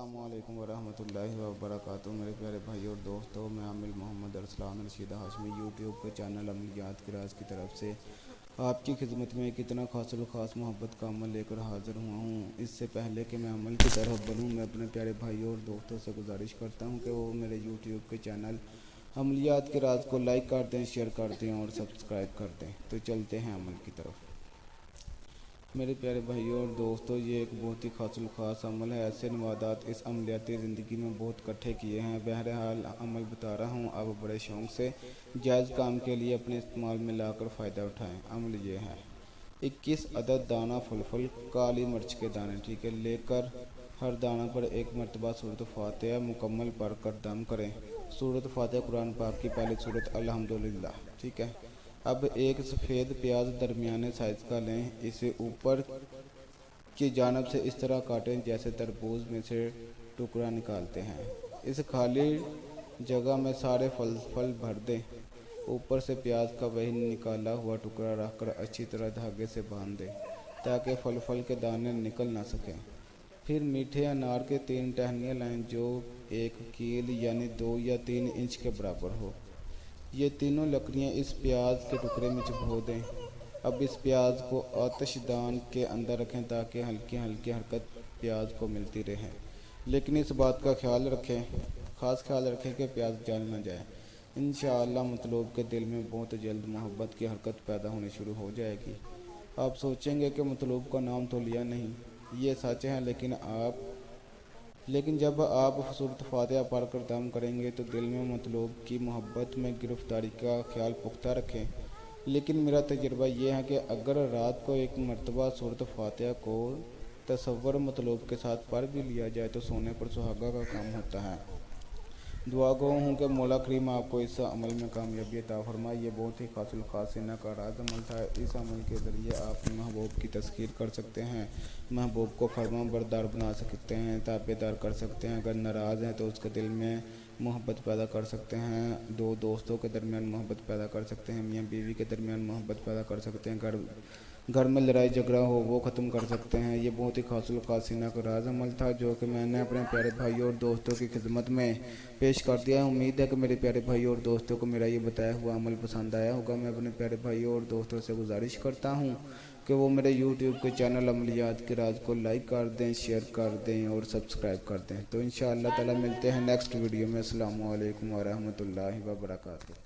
अस्सलाम वालेकुम वरहमतुल्लाहि वबरकातुहू। मेरे प्यारे भाई और दोस्तों, मैं आमिर मोहम्मद अरसलान रशीद हाशमी यूट्यूब के चैनल अमलियात के राज की तरफ से आपकी खिदमत में कितना खास मोहब्बत का अमल लेकर हाज़िर हुआ हूँ। इससे पहले कि मैं अमल की तरफ बढ़ूँ, मैं अपने प्यारे भाई और दोस्तों से गुजारिश करता हूँ कि वो मेरे यूट्यूब के चैनल अमलियात के राज को लाइक कर दें, शेयर कर दें और सब्सक्राइब कर दें। तो चलते हैं अमल की तरफ। मेरे प्यारे भाइयों और दोस्तों, ये एक बहुत ही ख़ास अमल है। ऐसे नवादात इस अमलियाती ज़िंदगी में बहुत इकट्ठे किए हैं। बहरहाल अमल बता रहा हूँ, आप बड़े शौक़ से जायज़ काम के लिए अपने इस्तेमाल में लाकर फ़ायदा उठाएं। अमल ये है: 21 अदद दाना फुलफुल काली मिर्च के दाने, ठीक है, लेकर हर दाना पर एक मरतबा सूरत फातिहा मुकम्मल पढ़ कर दम करें। सूरत फातिहा कुरान पाक की पहली सूरत अल्हम्दुलिल्लाह, ठीक है। अब एक सफ़ेद प्याज दरमियाने साइज़ का लें। इसे ऊपर की जानिब से इस तरह काटें जैसे तरबूज में से टुकड़ा निकालते हैं। इस खाली जगह में सारे फल भर दें। ऊपर से प्याज का वही निकाला हुआ टुकड़ा रखकर अच्छी तरह धागे से बांध दें ताकि फल के दाने निकल ना सकें। फिर मीठे अनार के 3 टहनियाँ लाएं जो एक कील यानी 2 या 3 इंच के बराबर हो। ये तीनों लकड़ियाँ इस प्याज के टुकड़े में चुभो दें। अब इस प्याज को आतिशदान के अंदर रखें ताकि हल्की हरकत प्याज को मिलती रहे, लेकिन इस बात का खास ख्याल रखें कि प्याज जल न जाए। इंशाअल्लाह मतलूब के दिल में बहुत जल्द मोहब्बत की हरकत पैदा होनी शुरू हो जाएगी। आप सोचेंगे कि मतलूब का नाम तो लिया नहीं, ये सच है, लेकिन जब आप सूरत फातिहा पढ़ कर दम करेंगे तो दिल में मतलूब की मोहब्बत में गिरफ्तारी का ख्याल पुख्ता रखें। लेकिन मेरा तजर्बा यह है कि अगर रात को एक मरतबा सूरत फातिहा को तसव्वुर मतलूब के साथ पढ़ भी लिया जाए तो सोने पर सुहागा का काम होता है। दुआ गो हूँ कि मौला करीम आपको इस अमल में कामयाबी अता फरमाए। ये बहुत ही खास का राज अमल था। इस अमल के ज़रिए आप महबूब की तस्खीर कर सकते हैं, महबूब को फरमा बरदार बना सकते हैं, ताबेदार कर सकते हैं। अगर नाराज़ हैं तो उसके दिल में मोहब्बत पैदा कर सकते हैं। दो दोस्तों के दरमियान मोहब्बत पैदा कर सकते हैं। मियाँ बीवी के दरमियान मोहब्बत पैदा कर सकते हैं। घर में लड़ाई झगड़ा हो वो ख़त्म कर सकते हैं। ये बहुत ही खासिना का राज अमल था जो कि मैंने अपने प्यारे भाइयों और दोस्तों की खिदमत में पेश कर दिया है। उम्मीद है कि मेरे प्यारे भाइयों और दोस्तों को मेरा ये बताया हुआ अमल पसंद आया होगा। मैं अपने प्यारे भाइयों और दोस्तों से गुजारिश करता हूँ कि वो मेरे यूट्यूब के चैनल अमलियात के राज को लाइक कर दें, शेयर कर दें और सब्सक्राइब कर दें। तो इंशाअल्लाह ताला मिलते हैं नेक्स्ट वीडियो में। अस्सलामु अलैकुम वरहमतुल्लाहि वबरकातुहू।